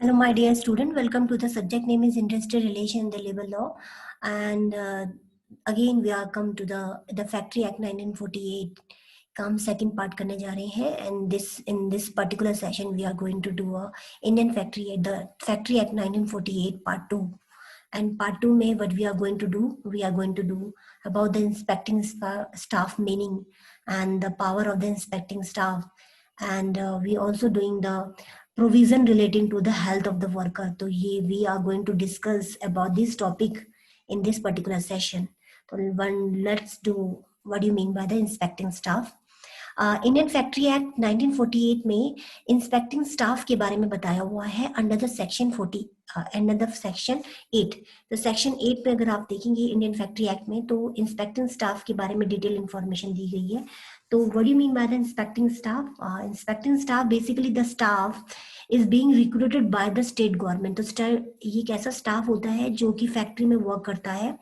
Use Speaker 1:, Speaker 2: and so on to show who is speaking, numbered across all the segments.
Speaker 1: Hello, my dear student. Welcome to the subject name is Industrial Relation, the Labor Law, and again we are come to the Factory Act 1948. का हम second part करने जा रहे हैं and this in this particular session we are going to do a Indian Factory Act, the Factory Act 1948 part 2. And part 2 में what we are going to do about the inspecting staff meaning and the power of the inspecting staff, and we also doing the provision relating to the health of the worker. So ये we are going to discuss about this topic in this particular session. So let's do what do you mean by the inspecting staff. Indian factory act 1948 में inspecting staff के बारे में बताया हुआ है under the section 40 under the section 8. तो section 8 पे अगर आप देखेंगे इंडियन फैक्ट्री एक्ट में तो इंस्पेक्टिंग स्टाफ के बारे में डिटेल इंफॉर्मेशन दी गई है. तो what do you mean by the inspecting staff? Inspecting staff basically the staff is being recruited by the state government. तो ये एक ऐसा स्टाफ होता है जो कि फैक्ट्री में वर्क करता है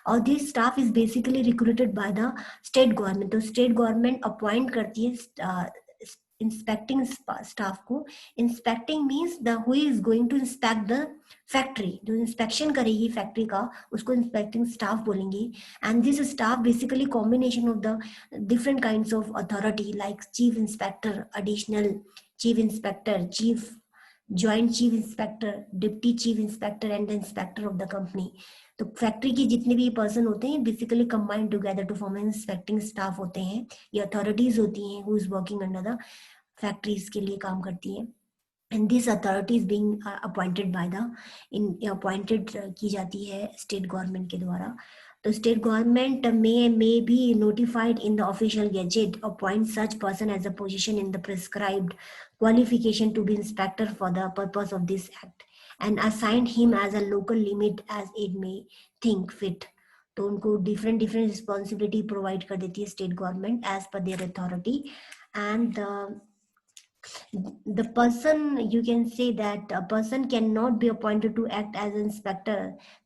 Speaker 1: और this staff is basically recruited by the state government. तो स्टेट गवर्नमेंट अपॉइंट करती है इंस्पेक्टिंग स्टाफ को. Inspecting means the who is going to inspect the factory. जो इंस्पेक्शन करेगी फैक्ट्री का उसको इंस्पेक्टिंग स्टाफ बोलेंगे. And this staff basically combination of the different kinds of authority like chief inspector, additional chief inspector, chief joint chief inspector, deputy chief inspector and the inspector of the company. तो factory के जितने भी person होते हैं basically combined together to form inspecting staff होते हैं. ये authorities होती हैं who is working under the factories के लिए काम करती हैं. And this authority is being appointed by the appointed की जाती है स्टेट गवर्नमेंट के द्वारा. The state government may be notified in the official gazette, appoint such person as a position in the prescribed qualification to be inspector for the purpose of this act and assign him as a local limit as it may think fit. तो उनको different responsibility provide कर देती है state government as per their authority. And the person, you can say that a person cannot be appointed to act as an inspector.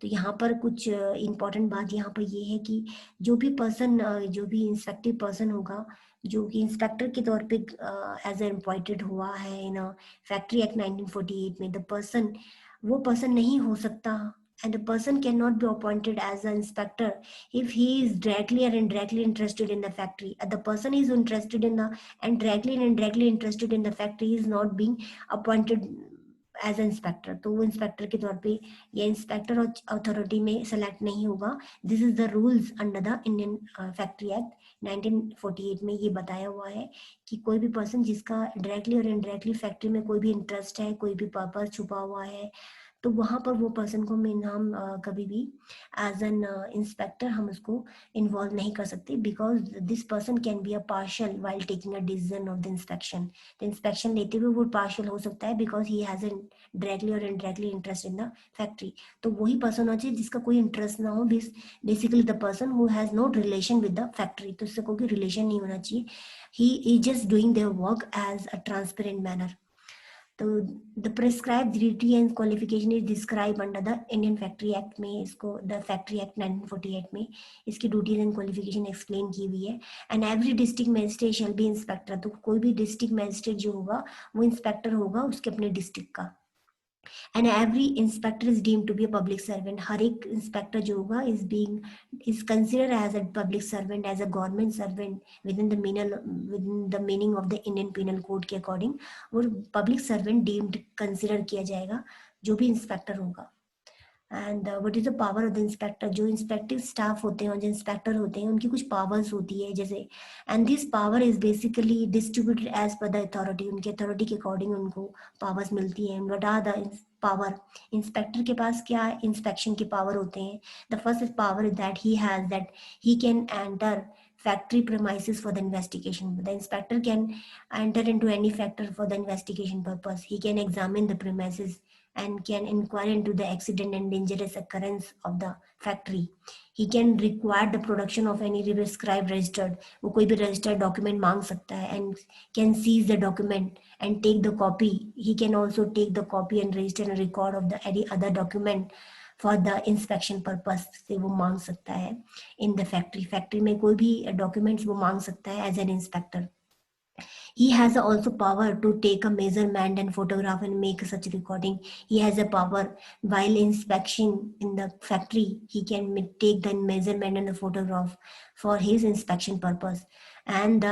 Speaker 1: तो यहाँ पर कुछ important बात यहाँ पर ये है कि जो भी पर्सन जो भी इंस्पेक्टिव पर्सन होगा जो कि इंस्पेक्टर के तौर पे एज अपॉइंटेड हुआ है इन फैक्ट्री एक्ट 1948 में, द पर्सन वो पर्सन नहीं हो सकता. And a person cannot be appointed as an inspector if he is directly or indirectly interested in the factory. The person is interested in the and indirectly interested in the factory is not being appointed as inspector. तो वो inspector के तौर पे या inspector authority में select नहीं होगा. This is the rules under the Indian factory act 1948 में ये बताया हुआ है कि कोई भी पर्सन जिसका डायरेक्टली और इनडायरेक्टली फैक्ट्री में कोई भी इंटरेस्ट है, कोई भी पर्पस छुपा हुआ है, तो वहां पर वो पर्सन को हम कभी भी एज एन इंस्पेक्टर हम उसको इन्वॉल्व नहीं कर सकते because this person can be a partial while taking a decision of the inspection. तो इंस्पेक्शन लेते हुए वो पार्शियल हो सकता है because he has an directly और indirectly interest in the factory. तो वही पर्सन होना चाहिए जिसका कोई इंटरेस्ट ना हो. This basically the person who has no relation with the factory. तो इससे कोई रिलेशन नहीं होना चाहिए. He is just doing their work as a transparent manner. तो the prescribe duty and qualification is describe under the Indian factory act में. इसको the factory act 1948 में इसकी ड्यूटीज एंड क्वालिफिकेशन एक्सप्लेन की हुई है. And every district magistrate shall be inspector. तो कोई भी डिस्ट्रिक्ट मजिस्ट्रेट जो होगा वो इंस्पेक्टर होगा उसके अपने डिस्ट्रिक्ट का. And every inspector is deemed to be a public servant. हर एक इंस्पेक्टर जो होगा is consider as a public servant, as a government servant with in the meaning of the Indian penal code के according. वो public servant deemed consider किया जाएगा जो भी इंस्पेक्टर होगा. And what is the power of the inspector? जो inspective staff होते हैं और जो इंस्पेक्टर होते हैं उनकी कुछ पावर्स होती है जैसे, and this power is basically distributed as per the authority. उनकी अथॉरिटी के अकॉर्डिंग उनको पावर्स मिलती हैं. What are the power? Inspector के पास क्या इंस्पेक्शन के पावर होते हैं? The first power is that he can enter factory premises for the investigation. The inspector can enter into any factory for the investigation purpose. He can examine the premises and can inquire into the accident and dangerous occurrence of the factory. He can require the production of any prescribed registered. वो कोई भी registered document मांग सकता है and can seize the document and take the copy. He can also take the copy and register and record of the any other document for the inspection purpose से वो मांग सकता है इन द फैक्ट्री. फैक्ट्री में कोई भी documents वो मांग सकता है as an inspector. He has also power to take a measurement and photograph and make such recording. He has a power while inspection in the factory. He can take the measurement and the photograph for his inspection purpose, and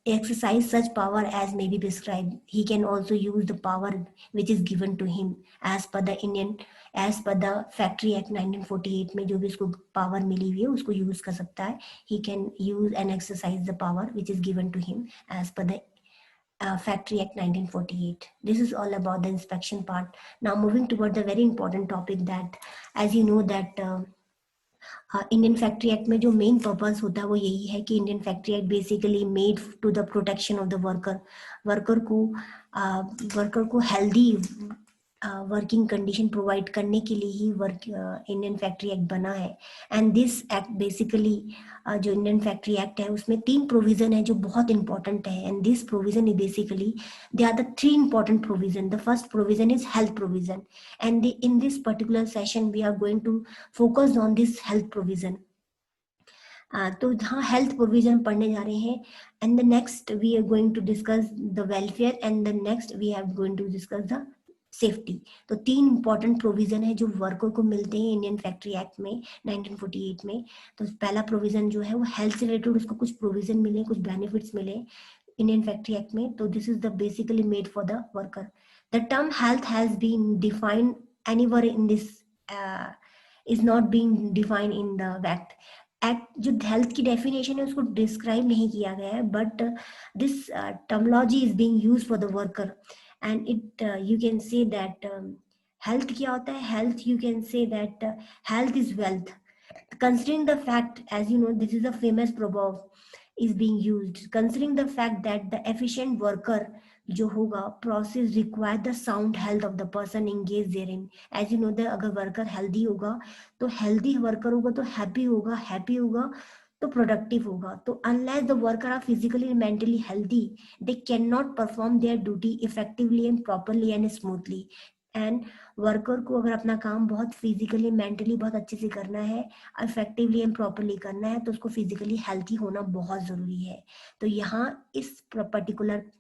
Speaker 1: exercise such power as may be prescribed. He can also use the power which is given to him as per the Indian, as per the factory act 1948 में जो भी उसको power मिली हुई है उसको use कर सकता है. He can use and exercise the power which is given to him as per the Factory Act 1948. This is all about the inspection part. Now moving toward the very important topic that, as you know that Indian factory act में जो main purpose होता है वो यही है कि Indian factory act basically made to the protection of the worker. Worker को healthy working condition provide करने के लिए ही इंडियन फैक्ट्री एक्ट बना है. एंड दिस एक्ट बेसिकली जो इंडियन फैक्ट्री एक्ट है उसमें 3 प्रोविजन है जो बहुत इंपॉर्टेंट है. And this provision is basically they are the 3 important provision. The first provision is health provision, and in this particular session we are going to focus on this health provision. तो हाँ, health provision पढ़ने जा रहे हैं. And the next we are going to discuss the welfare, and the next we are going to discuss the safety. तो 3 important provision है जो worker को मिलते हैं इंडियन फैक्ट्री एक्ट में 1948 में. तो पहला प्रोविजन जो है वो हेल्थ से रिलेटेड, उसको कुछ प्रोविजन मिले, कुछ बेनिफिट्स मिले इंडियन फैक्ट्री एक्ट में. तो this is the basically made for the worker. The term health has been defined anywhere in this, is not being defined in the act. जो health की definition है उसको describe नहीं किया गया है, but this terminology is being used for the worker. And it you can say that health क्या होता है? Health, you can say that health is wealth. Considering the fact, as you know, this is a famous proverb is being used. Considering the fact that the efficient worker जो होगा process require the sound health of the person engaged therein. As you know that अगर worker healthy होगा तो healthy worker होगा तो happy होगा तो productive होगा. तो unless the worker are physically and mentally healthy, they can not perform their duty effectively and properly and smoothly. And worker को अगर अपना काम बहुत फिजिकली मेंटली बहुत अच्छे से करना है, इफेक्टिवली एंड प्रॉपरली करना है, तो उसको फिजिकली हेल्थी होना बहुत ज़रूरी है. तो यहाँ इस पर्टिकुलर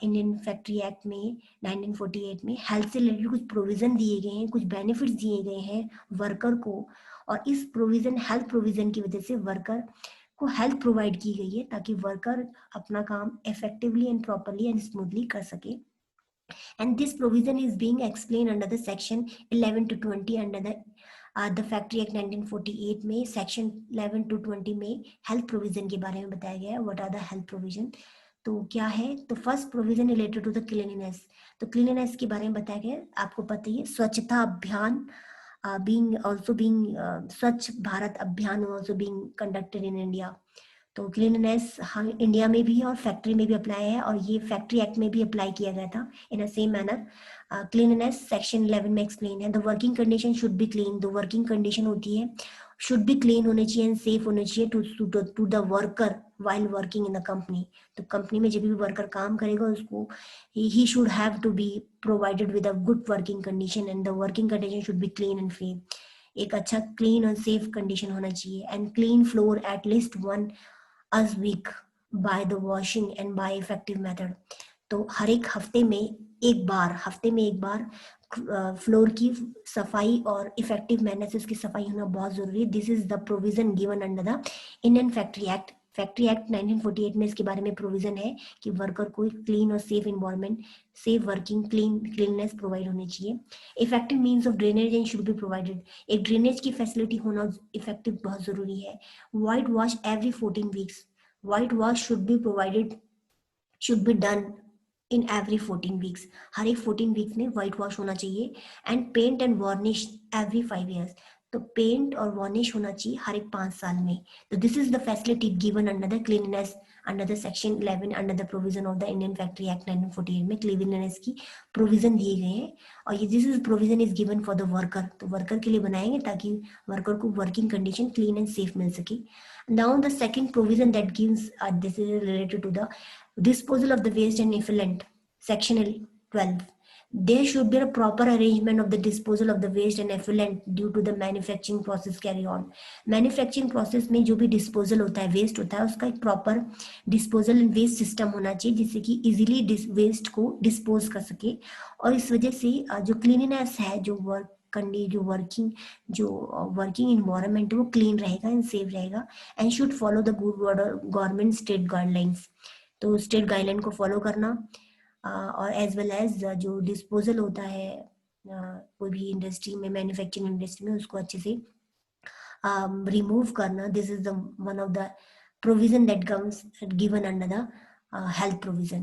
Speaker 1: इंडियन फैक्ट्री एक्ट में 1948 में हेल्थ से रिलेटेड कुछ प्रोविज़न दिए गए हैं, कुछ बेनिफिट्स दिए गए हैं वर्कर को. और इस प्रोविज़न, हेल्थ प्रोविज़न की वजह से वर्कर को हेल्थ प्रोवाइड की गई है ताकि वर्कर अपना काम effectively and properly and smoothly कर सके. And this provision is being explained under the section 11 to 20 under the Factory Act 1948 में section 11 to 20 में health provision के बारे में बताया गया है. What are the health provision? तो क्या है? तो first provision related to the cleanliness. तो क्लीनिनेस के बारे में बताया गया. आपको पता ही है स्वच्छता अभियान स्वच्छ भारत अभियान also being conducted in India. तो क्लीननेस हम इंडिया में भी और फैक्ट्री में भी अप्लाई है, और ये फैक्ट्री एक्ट में भी अप्लाई किया गया था in a same manner. Cleanness section 11 में एक्सप्लेन है. The working condition should be clean. जो वर्किंग कंडीशन होती है शुड बी क्लीन होनी चाहिए एंड सेफ होनी चाहिए to the worker while working in the company. तो कंपनी में जब भी वर्कर काम करेगा उसको he should have to be provided with a good working condition, and the working condition should be clean and safe. एक अच्छा क्लीन और सेफ कंडीशन होना चाहिए. And clean floor at least one as week by the washing and by effective method. तो हर एक हफ्ते में एक बार फ्लोर की सफाई और इफेक्टिव मैनर से उसकी सफाई होना बहुत जरूरी है. This is the provision given under the Indian factory act. Factory act 1948 में इसके बारे में प्रोविजन है कि वर्कर को क्लीन और safe environment, safe working, cleanness provide होनी चाहिए. Effective means of drainage and should be provided. एक ड्रेनेज की फैसिलिटी होना इफेक्टिव बहुत जरूरी है. White wash every 14 weeks. White wash should be provided, should be done in every 14 weeks. हर एक 14 वीक्स में वाइट वॉश होना चाहिए. And paint and varnish every 5 years. तो पेंट और वार्निश होना चाहिए हर एक 5 साल में. तो this is the facility given under the cleanness under the section 11 under the provision of the Indian factory act 1948 में क्लीननेस की प्रोविजन दिए गए हैं. और ये this is provision is given for the worker. तो वर्कर के लिए बनाएंगे ताकि वर्कर को working condition clean and safe मिल सके. Now the second provision that gives this is related to the disposal of the waste and effluent, section 12. there should be a proper arrangement of the disposal of the waste and effluent due to the manufacturing process carry on. Manufacturing process में जो भी disposal होता है, waste होता है, उसका एक proper disposal and waste system होना चाहिए जिससे कि इजीली वेस्ट को डिस्पोज कर सके। और इस वजह से जो क्लीनिनेस है, जो वर्किंग इन्वायरमेंट वो क्लीन रहेगा एंड सेफ रहेगा and should follow the good government state guidelines. तो स्टेट गाइडलाइन को फॉलो करना और एज वेल एज जो डिस्पोजल होता है कोई भी इंडस्ट्री में, मैन्युफैक्चरिंग इंडस्ट्री में, उसको अच्छे से रिमूव करना। This is the one of the provision that comes given under the health provision.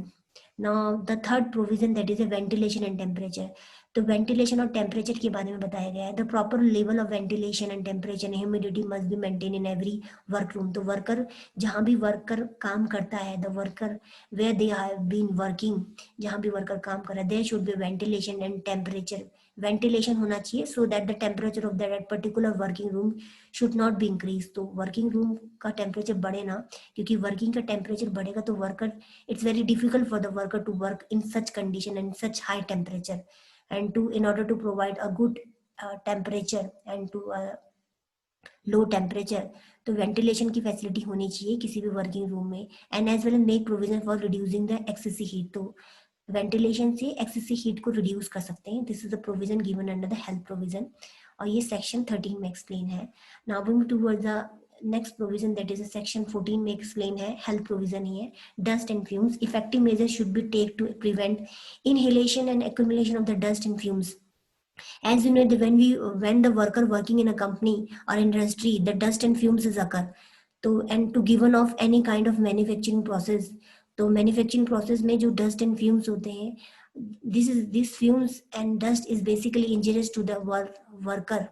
Speaker 1: Now the third provision, that is a ventilation and temperature. तो वेंटिलेशन और टेम्परेचर के बारे में बताया गया है। The proper level of ventilation and temperature and humidity must be maintain in every work room. तो worker जहाँ भी वर्कर काम करता है, the worker where they have been working, जहाँ भी वर्कर काम कर रहा है, there should be ventilation and temperature. Ventilation होना चाहिए so that the temperature of that particular working room should not be increase. तो वर्किंग रूम का टेम्परेचर बढ़े ना, क्योंकि वर्किंग का टेम्परेचर बढ़ेगा तो worker, it's very difficult for the worker to work in such condition and such high temperature and to in order to provide a good temperature and to low temperature. तो ventilation की facility होनी चाहिए किसी भी working room में and as well as make provision for reducing the excessive heat. तो ventilation से excessive heat को रिड्यूस कर सकते हैं। This is the provision given under the health provision और ये सेक्शन 13 में एक्सप्लेन है। Now moving towards the next provision, that is section 14 में एक्सप्लेन है, हेल्थ प्रोविजन ही है। Dust and fumes, effective measures should be take to prevent inhalation and accumulation of the dust and fumes. As you know, when the worker working in a company or industry, the dust and fumes is occur. तो and to given of any kind of manufacturing process, तो manufacturing process में जो dust and fumes होते हैं, this fumes and dust is basically injurious to the worker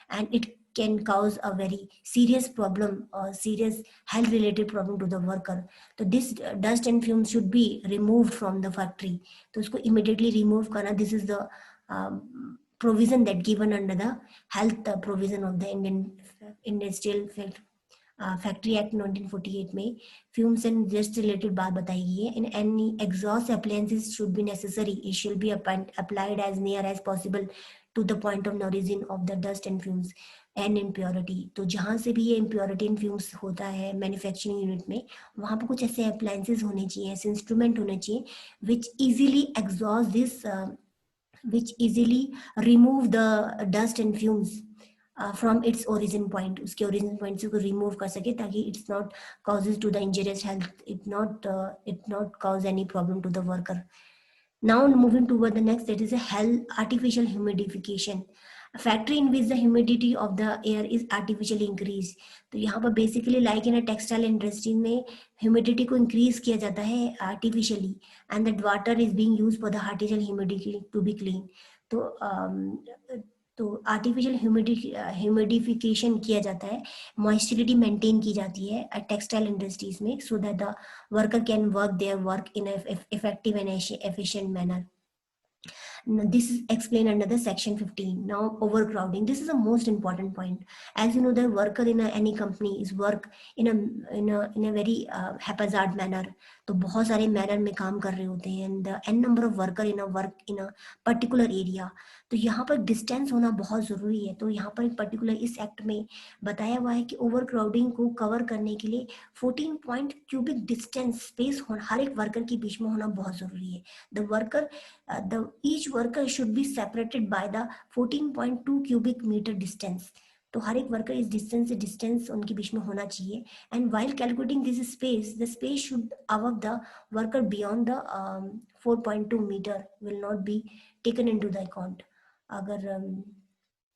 Speaker 1: and it can cause a very serious problem or serious health related problem to the worker. तो this dust and fumes should be removed from the factory. तो उसको immediately remove करना, this is the provision that given under the health provision of the Indian Industrial factory act 1948 में fumes and dust related बात बताई गई है। In any exhaust appliances should be necessary, it should be applied as near as possible to the point of origin of the dust and fumes and impurity. तो जहाँ से भी ये impurity and fumes होता है मैन्युफैक्चरिंग यूनिट में, वहाँ पर कुछ ऐसे अप्लायंसेस होने चाहिए, ऐसे इंस्ट्रूमेंट होने चाहिए which easily exhaust this, which easily remove the dust and fumes from its origin point, उसके origin point से को remove कर सके ताकि it's not causes to the injurious health, it not cause any problem to the worker. Now moving toward the next, that is a artificial humidification. A factory in which the humidity of the air is artificially increased. तो यहाँ पर basically like in a textile industry में humidity को increase किया जाता है artificially and that water is being used for the artificial humidity to be clean. तो artificial humidification किया जाता है, मॉइस्चरिटी मेंटेन की जाती है टेक्सटाइल इंडस्ट्रीज में सो that the worker can work their work in effective and efficient manner. This is explained under the section 15. Now overcrowding, this is a most important point. As you know, the worker in any company is work in a very haphazard manner. तो बहुत सारे manner में काम कर रहे होते हैं and n number of worker in a particular area. तो यहाँ पर डिस्टेंस होना बहुत जरूरी है. तो यहाँ पर एक पर्टिकुलर इस एक्ट में बताया हुआ है कि ओवरक्राउडिंग को कवर करने के लिए 14 पॉइंट क्यूबिक डिस्टेंस स्पेस हर एक वर्कर के बीच में होना बहुत जरूरी है. Each worker should be separated by the 14.2 cubic meter distance. तो हर एक वर्कर इस डिस्टेंस उनके बीच में होना चाहिए. And while calculating this space, the space should above the worker beyond the 4.2 meter will not be taken into the account. अगर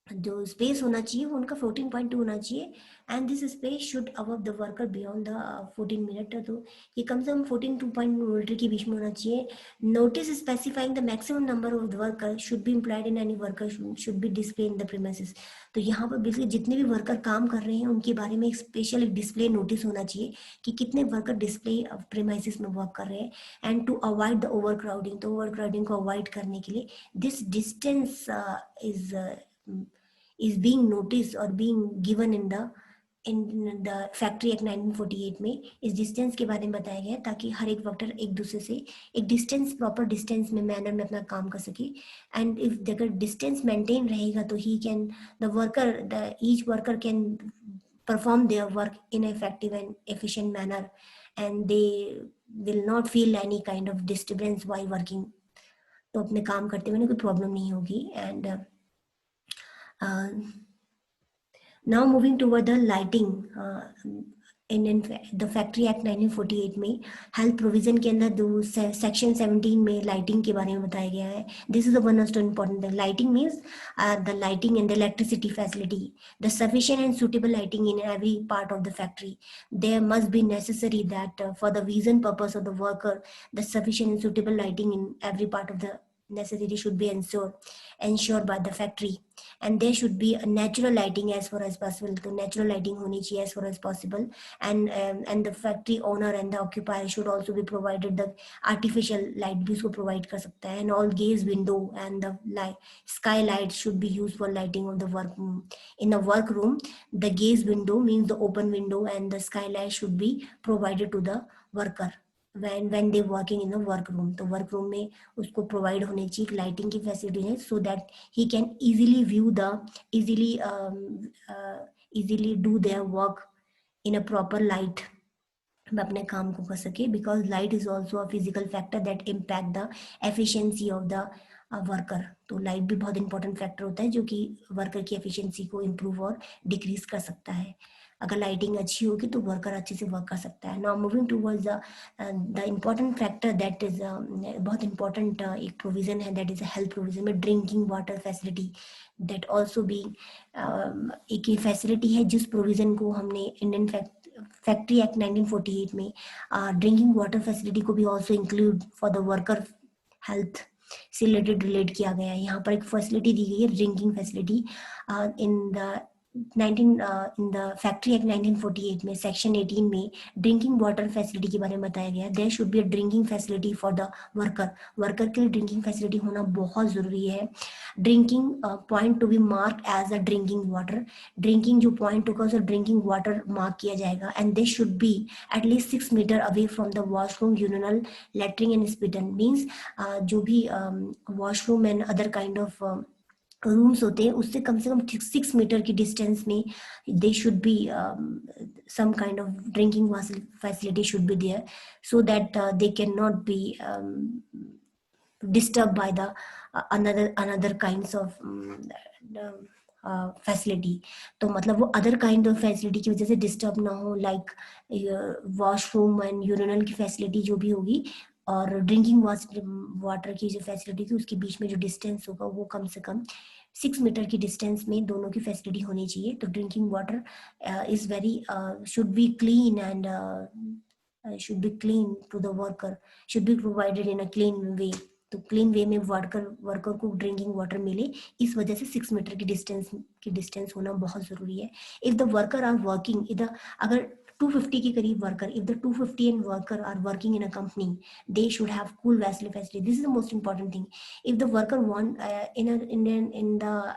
Speaker 1: जो space होना चाहिए वो उनका 14.2 होना चाहिए and this space should above the worker beyond the 14 minute. तो ये कम से कम 14.2 मीटर के बीच में होना चाहिए. Notice specifying the maximum number of the worker should be employed in any worker should be display in the premises. तो यहाँ पर बेसिकली जितने भी वर्कर काम कर रहे हैं उनके बारे में एक स्पेशल डिस्प्ले नोटिस होना चाहिए कि कितने वर्कर डिस्प्ले प्रीमाइसेस में वर्क कर रहे हैं. And to avoid the overcrowding, तो ओवरक्राउडिंग को अवॉइड करने के लिए this distance is being noticed or being given in the in the factory act 1948 में इस डिस्टेंस के बारे में बताया गया है, ताकि हर एक वर्कर एक दूसरे से एक डिस्टेंस, प्रॉपर डिस्टेंस में, मैनर में अपना काम कर सके। एंड इफ अगर डिस्टेंस मेंटेन रहेगा तो he can the each worker can perform their work in an effective and efficient manner, and they will not feel any kind of disturbance while working. तो अपने काम करते हुए कोई प्रॉब्लम नहीं होगी. And now moving toward the lighting, in the factory act 1948 में health provision के अंदर दो सेक्शन 17 में लाइटिंग के बारे में बताया गया है. This is the one of the important thing. Lighting means the lighting and the electricity facility, the sufficient and suitable lighting in every part of the factory. There must be necessary that for the vision purpose of the worker, the sufficient and suitable lighting in every part of the necessity should be ensured by the factory. And there should be a natural lighting as far as possible. तो natural lighting होनी चाहिए as far as possible. And the factory owner and the occupier should also be provided the artificial light भी उसको provide कर सकता है. And all gaze window and the skylight should be used for lighting of the workroom. In a workroom, the gaze window means the open window, and the skylight should be provided to the worker when they working in the workroom. तो workroom में उसको provide होनी चाहिए lighting की facility है, so that he can easily view the easily do their work in a proper light, अपने काम को कर सके. because light is also a physical factor that impact the efficiency of the worker. तो light भी बहुत important factor होता है जो कि वर्कर की एफिशिएंसी को इम्प्रूव और डिक्रीज कर सकता है. अगर लाइटिंग अच्छी होगी तो वर्कर अच्छे से वर्क कर सकता है. Now moving towards the important factor that is बहुत इंपॉर्टेंट एक प्रोविजन है, दैट इज हेल्थ प्रोविजन में drinking water facility. That also भी एक फैसिलिटी है जिस प्रोविजन को हमने इंडियन फैक्ट्री एक्ट 1948 में ड्रिंकिंग वाटर फैसिलिटी को भी also include for the worker health से रिलेट किया गया है. यहाँ पर एक फैसिलिटी दी गई है drinking facility in the factory act 1948 में सेक्शन 18 में ड्रिंकिंग वाटर फैसिलिटी के बारे में बताया गया. There should be a drinking facility for the worker के लिए ड्रिंकिंग फैसिलिटी होना बहुत जरूरी है. Drinking point to be mark as a drinking water. Drinking जो पॉइंट होगा उसे ड्रिंकिंग वाटर मार्क किया जाएगा. And this should be at least 6 meter away from the washroom, urinal, latrine and spittle. Means जो भी washroom and other kind of rooms होते हैं उससे कम से कम 6 मीटर की डिस्टेंस में they should be some kind of drinking facility should be there, so that they can not be disturbed by the another kinds of facility. तो मतलब वो other kind of facility की वजह से डिस्टर्ब ना हो, लाइक वॉशरूम एंड यूरिनल की facility जो भी होगी और ड्रिंकिंग वाटर की जो फैसिलिटी थी उसके बीच में जो डिस्टेंस होगा वो कम से कम 6 मीटर की डिस्टेंस में दोनों की फैसिलिटी होनी चाहिए. तो drinking water is very should be clean and should be clean to the worker, should be provided in a clean way. तो क्लीन वे में वर्कर को ड्रिंकिंग वाटर मिले, इस वजह से 6 मीटर की डिस्टेंस होना बहुत जरूरी है. If the worker are working अगर 250 के करीब worker, if the 250 and worker are working in a company, they should have cool facility. This is the most important thing. If the worker want in the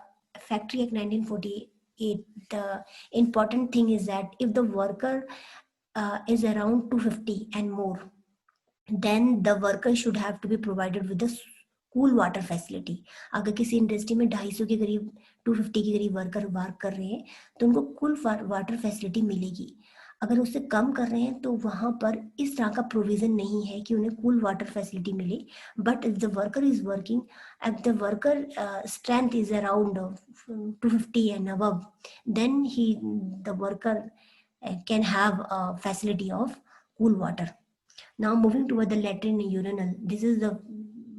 Speaker 1: factory act 1948, the important thing is that if the worker is around 250 and more, then the worker should have to be provided with the cool water facility. अगर किसी industry में 250 के करीब 250 के करीब worker work कर रहे हैं तो उनको कूल वाटर फैसिलिटी मिलेगी. अगर उससे कम कर रहे हैं तो वहां पर इस तरह का प्रोविजन नहीं है कि उन्हें कूल वाटर फैसिलिटी मिले. But if the worker is working, if the worker strength is around 250 and above, then the worker can have a facility of cool water. Now moving toward the latrine and urinal, this is the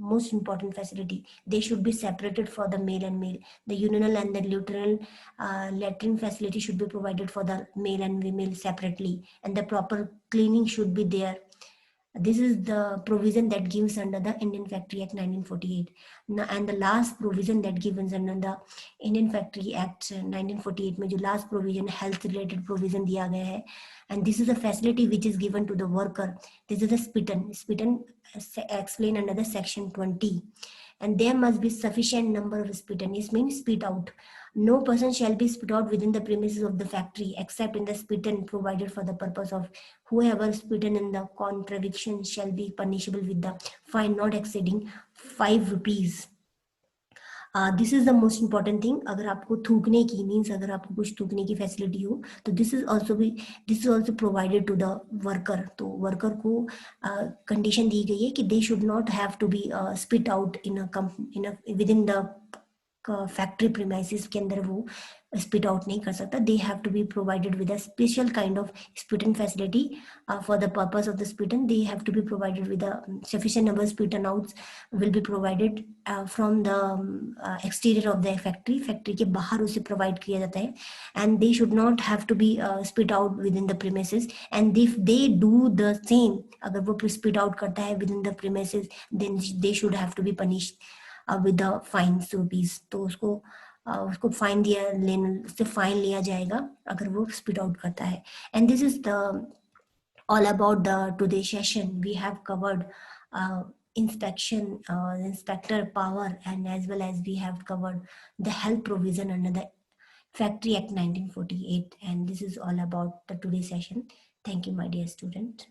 Speaker 1: most important facility. They should be separated for the male and male. The urinal and the latrine facility should be provided for the male and female separately, and the proper cleaning should be there. This is the provision that gives under the Indian Factory Act 1948. And the last provision that gives under the Indian Factory Act 1948 में जो last provision health related provision दिया गया है, and this is a facility which is given to the worker. This is the Spitan explained under the section 20. and there must be sufficient number of spit in. This means spit out. No person shall be spit out within the premises of the factory except in the spit in provided for the purpose of. Whoever spitten in the contradiction shall be punishable with the fine not exceeding 5 rupees. This is the most important thing. अगर आपको थूकने की means अगर आपको कुछ थूकने की facility हो तो this is also provided to the worker. तो वर्कर को कंडीशन दी गई है कि they should not have to be spit out in with in the factory premises के अंदर वो spit out nahi kar sakta. They have to be provided with a special kind of spit-in facility for the purpose of the spit-in. They have to be provided with a sufficient number of spit-in outs will be provided from the exterior of the factory. Factory के बाहर उसे provide किया जाता है, and they should not have to be spit out within the premises. And if they do the same, अगर वो spit out करता है within the premises, then they should have to be punished with the fine rupees. तो उसको fine उससे fine लिया जाएगा अगर वो स्पिट आउट करता है. And this is the all about the today session. We have covered inspection, inspector power, and as well as we have covered the health provision under the Factory Act 1948. And this is all about the today's session. Thank you, my dear student.